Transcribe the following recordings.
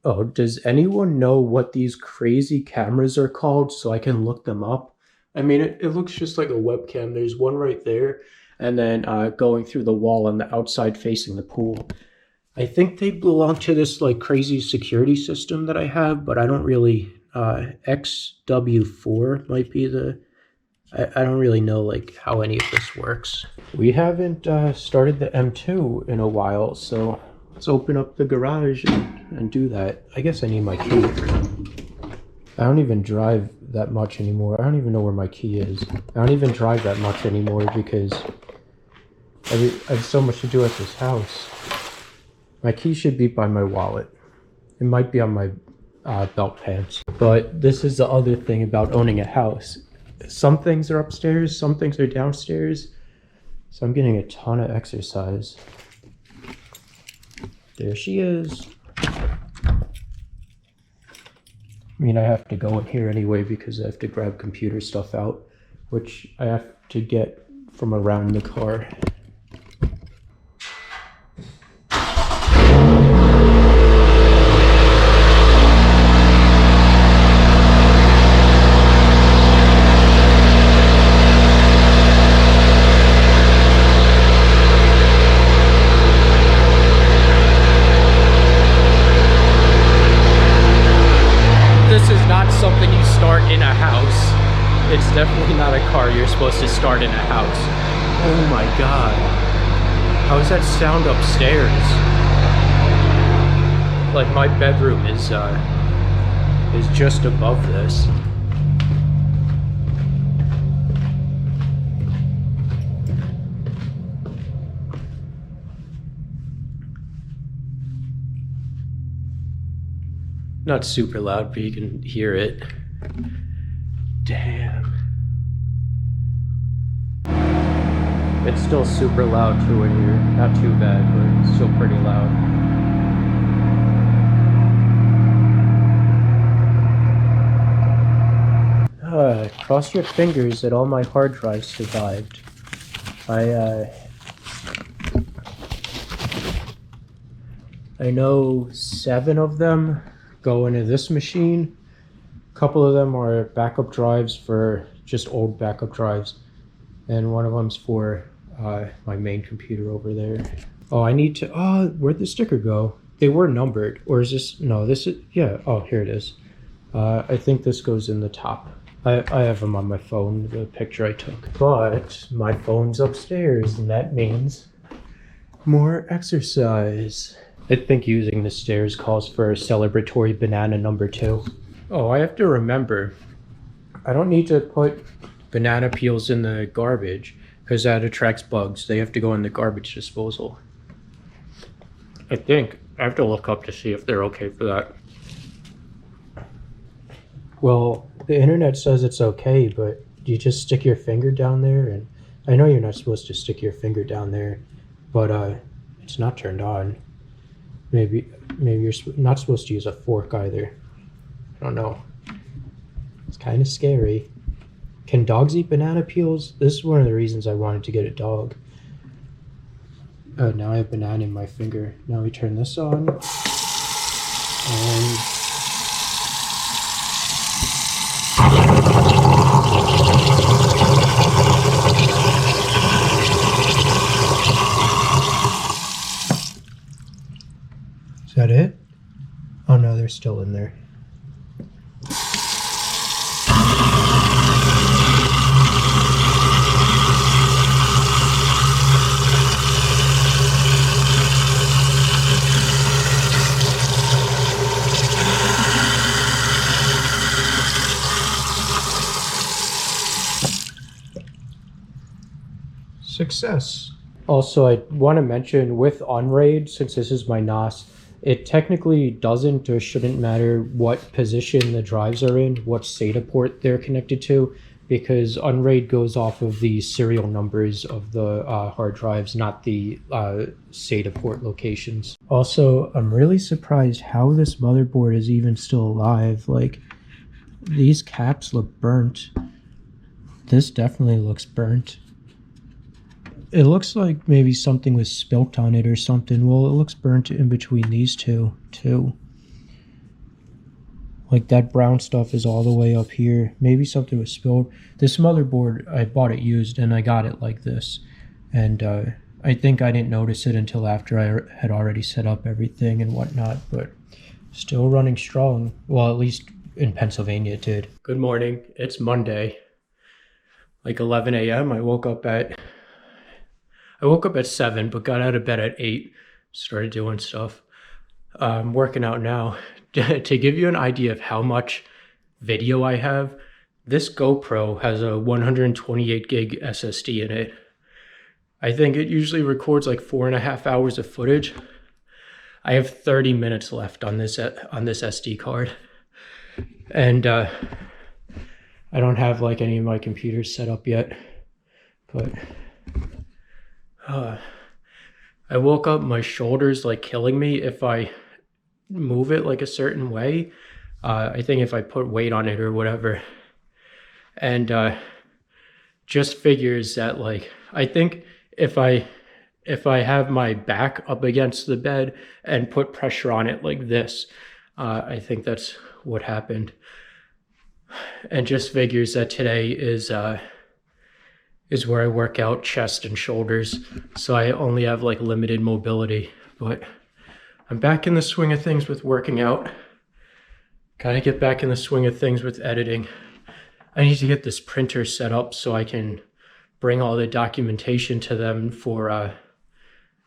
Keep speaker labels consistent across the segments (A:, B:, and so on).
A: Oh, does anyone know what these crazy cameras are called so I can look them up? I mean, it looks just like a webcam. There's one right there, and then going through the wall on the outside facing the pool. I think they belong to this like crazy security system that I have, but I don't really. XW4 might be the. I don't really know like how any of this works. We haven't started the M2 in a while, so let's open up the garage and do that. I guess I need my key. I don't even drive that much anymore. I don't even know where my key is. I don't even drive that much anymore because I have so much to do at this house. My key should be by my wallet. It might be on my belt pants. But this is the other thing about owning a house. Some things are upstairs, some things are downstairs. So I'm getting a ton of exercise. There she is. I mean, I have to go in here anyway because I have to grab computer stuff out, which I have to get from around the car. Something you start in a house. It's definitely not a car you're supposed to start in a house. Oh my god. How's that sound upstairs? Like my bedroom is just above this. Not super loud, but you can hear it. Damn. It's still super loud too in here. Not too bad, but it's still pretty loud. Cross your fingers that all my hard drives survived. I know 7 of them go into this machine. A couple of them are backup drives for just old backup drives, and one of them's for my main computer over there. Oh, I need to. Oh, where'd the sticker go? They were numbered, or is this? No, this is. Yeah. Oh, here it is. I think this goes in the top. I have them on my phone, the picture I took, but my phone's upstairs, and that means more exercise. I think using the stairs calls for a celebratory banana number 2. Oh, I have to remember, I don't need to put banana peels in the garbage because that attracts bugs. They have to go in the garbage disposal. I think. I have to look up to see if they're okay for that. Well, the internet says it's okay, but you just stick your finger down there, and I know you're not supposed to stick your finger down there, but it's not turned on. Maybe you're not supposed to use a fork either. I don't know. It's kind of scary. Can dogs eat banana peels? This is one of the reasons I wanted to get a dog. Now I have banana in my finger. Now we turn this on. And is that it? Oh no, they're still in there. Success. Also, I want to mention with Unraid, since this is my NAS, it technically doesn't or shouldn't matter what position the drives are in, what SATA port they're connected to, because Unraid goes off of the serial numbers of the hard drives, not the SATA port locations. Also, I'm really surprised how this motherboard is even still alive. Like, these caps look burnt. This definitely looks burnt. It looks like maybe something was spilt on it or something. Well, it looks burnt in between these two, too. Like that brown stuff is all the way up here. Maybe something was spilled. This motherboard, I bought it used and I got it like this. And I think I didn't notice it until after I had already set up everything and whatnot, but still running strong. Well, at least in Pennsylvania it did. Good morning. It's Monday, like 11 a.m. I woke up at 7, but got out of bed at 8, started doing stuff. I'm working out now. To give you an idea of how much video I have, this GoPro has a 128 gig SSD in it. I think it usually records like 4.5 hours of footage. I have 30 minutes left on this SD card. And I don't have like any of my computers set up yet, but I woke up, my shoulders like killing me if I move it like a certain way. I think if I put weight on it or whatever. And just figures that like, I think if I have my back up against the bed and put pressure on it like this, I think that's what happened. And just figures that today is where I work out chest and shoulders. So I only have like limited mobility, but I'm back in the swing of things with working out. Gotta get back in the swing of things with editing. I need to get this printer set up so I can bring all the documentation to them for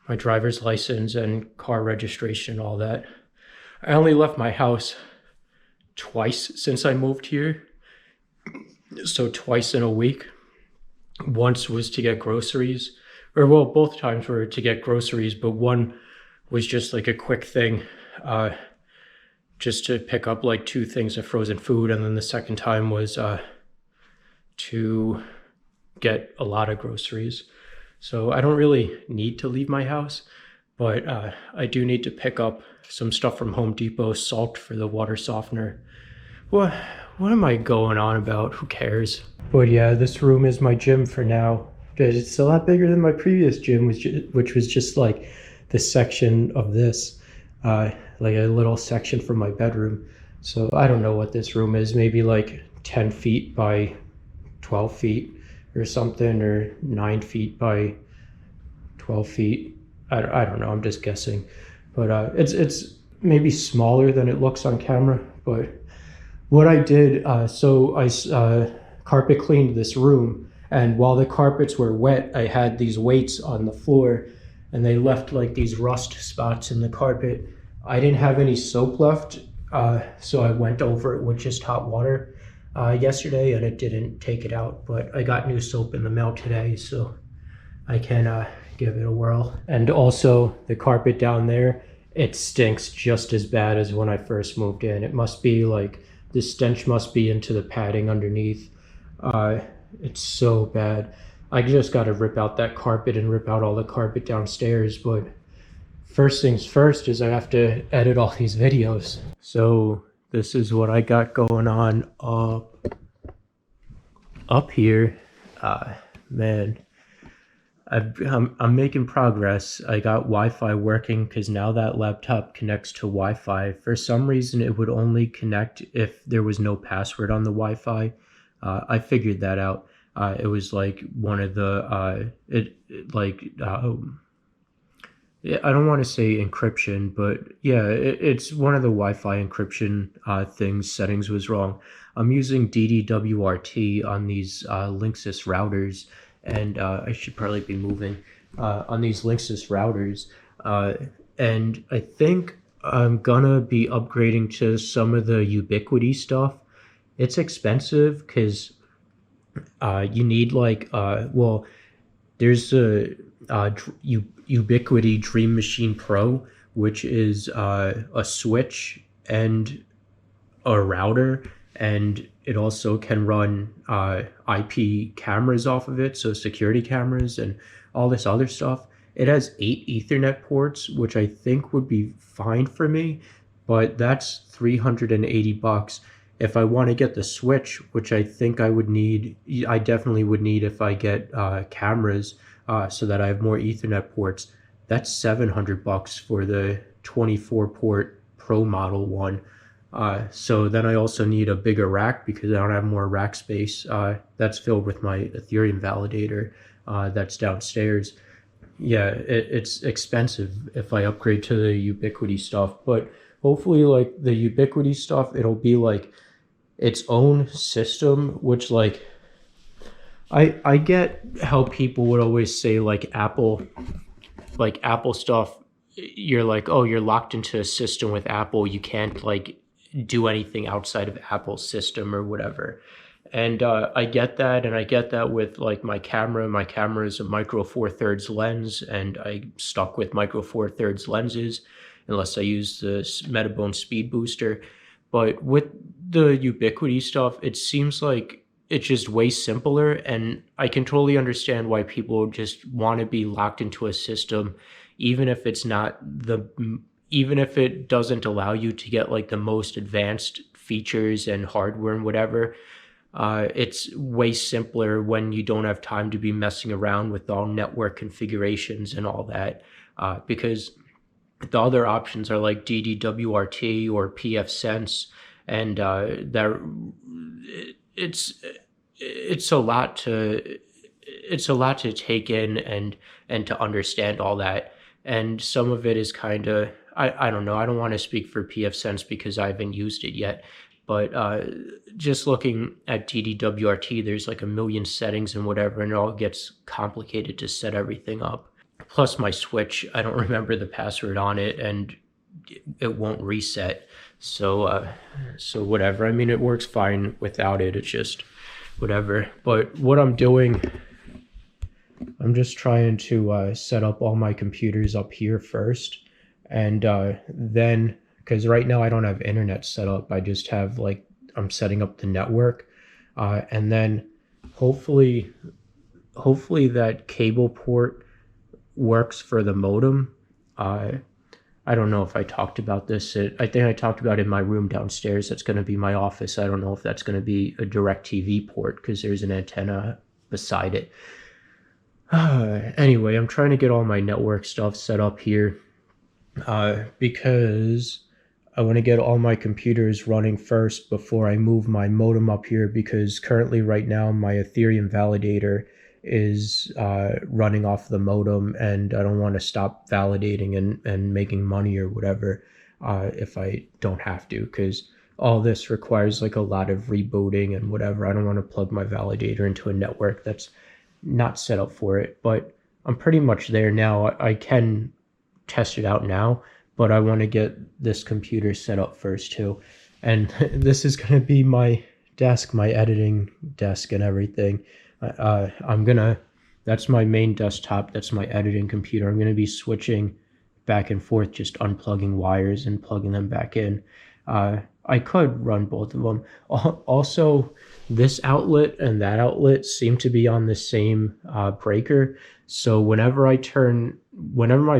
A: my driver's license and car registration, all that. I only left my house twice since I moved here. So twice in a week. Once was to get groceries, or well, both times were to get groceries, but one was just like a quick thing, just to pick up like 2 things of frozen food. And then the second time was to get a lot of groceries. So I don't really need to leave my house, but I do need to pick up some stuff from Home Depot, salt for the water softener. What am I going on about? Who cares? But yeah, this room is my gym for now. It's a lot bigger than my previous gym, which was just like this section of this, like a little section from my bedroom. So I don't know what this room is, maybe like 10 feet by 12 feet or something, or 9 feet by 12 feet. I don't know, I'm just guessing. But it's maybe smaller than it looks on camera. But what I did, so I carpet cleaned this room, and while the carpets were wet, I had these weights on the floor, and they left like these rust spots in the carpet. I didn't have any soap left, so I went over it with just hot water yesterday, and it didn't take it out, but I got new soap in the mail today, so I can give it a whirl. And also the carpet down there, it stinks just as bad as when I first moved in. It must be like, the stench must be into the padding underneath. It's so bad. I just got to rip out that carpet and rip out all the carpet downstairs, but first things first is I have to edit all these videos. So this is what I got going on up here. Man, I'm making progress. I got Wi-Fi working because now that laptop connects to Wi-Fi. For some reason, it would only connect if there was no password on the Wi-Fi. I figured that out. It was like one of the I don't want to say encryption, but yeah, it's one of the Wi-Fi encryption settings was wrong. I'm using DDWRT on these Linksys routers, and I should probably be moving on these Linksys routers. And I think I'm gonna be upgrading to some of the Ubiquiti stuff. It's expensive because you need like well, there's a Ubiquiti Dream Machine Pro, which is a switch and a router, and it also can run IP cameras off of it, so security cameras and all this other stuff. It has 8 Ethernet ports, which I think would be fine for me, but that's $380. If I want to get the switch, which I think I definitely would need if I get cameras, so that I have more Ethernet ports, that's $700 for the 24 port Pro model one. So then I also need a bigger rack because I don't have more rack space. That's filled with my Ethereum validator that's downstairs. Yeah, it's expensive if I upgrade to the Ubiquiti stuff, but hopefully like the Ubiquiti stuff, it'll be like its own system, which like I get how people would always say like Apple stuff, you're like, oh, you're locked into a system with Apple, you can't like do anything outside of Apple's system or whatever. And I get that, and I get that with like my camera. My camera is a micro four thirds lens, and I stuck with micro four thirds lenses unless I use the Metabone speed booster. But with the Ubiquiti stuff, it seems like it's just way simpler, and I can totally understand why people just want to be locked into a system, even if it's not the even if it doesn't allow you to get like the most advanced features and hardware and whatever. It's way simpler when you don't have time to be messing around with all network configurations and all that, because the other options are like DDWRT or pfSense, and it's a lot to take in and to understand all that. And some of it is kind of, I don't know, I don't want to speak for pfSense because I haven't used it yet, but just looking at DDWRT, there's like a million settings and whatever, and it all gets complicated to set everything up. Plus my Switch, I don't remember the password on it, and it won't reset. So whatever. I mean, it works fine without it. It's just whatever. But what I'm doing, I'm just trying to set up all my computers up here first, and then, because right now I don't have internet set up, I just have like, I'm setting up the network, and then hopefully that cable port works for the modem. I don't know if I talked about this. I think I talked about it in my room downstairs. That's going to be my office. I don't know if that's going to be a DirecTV port because there's an antenna beside it. Anyway, I'm trying to get all my network stuff set up here because I want to get all my computers running first before I move my modem up here, because currently right now my Ethereum validator is running off the modem, and I don't want to stop validating and making money or whatever if I don't have to, because all this requires like a lot of rebooting and whatever. I don't want to plug my validator into a network that's not set up for it, but I'm pretty much there now. I can test it out now, but I want to get this computer set up first too. And this is going to be my desk, my editing desk and everything. That's my main desktop. That's my editing computer. I'm going to be switching back and forth, just unplugging wires and plugging them back in. I could run both of them. Also, this outlet and that outlet seem to be on the same breaker. So whenever my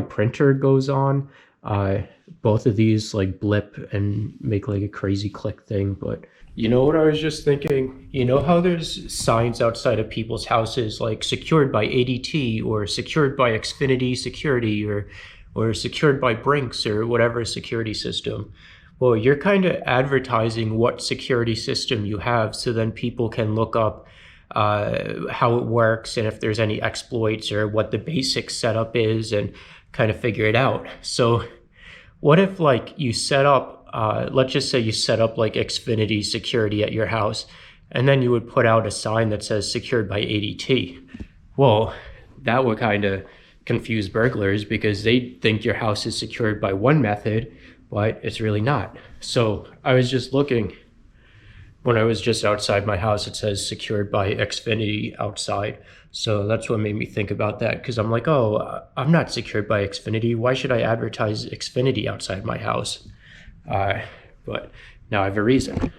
A: printer goes on, both of these like blip and make like a crazy click thing. But you know what I was just thinking? You know how there's signs outside of people's houses like secured by ADT or secured by Xfinity Security or secured by Brinks or whatever security system? Well, you're kind of advertising what security system you have, so then people can look up how it works and if there's any exploits or what the basic setup is and kind of figure it out. So what if like you set up, let's just say you set up like Xfinity Security at your house, and then you would put out a sign that says secured by ADT. Well, that would kind of confuse burglars because they think your house is secured by one method, but it's really not. So I was just looking, when I was just outside my house, it says secured by Xfinity outside. So that's what made me think about that, because I'm like, oh, I'm not secured by Xfinity. Why should I advertise Xfinity outside my house? But now I have a reason.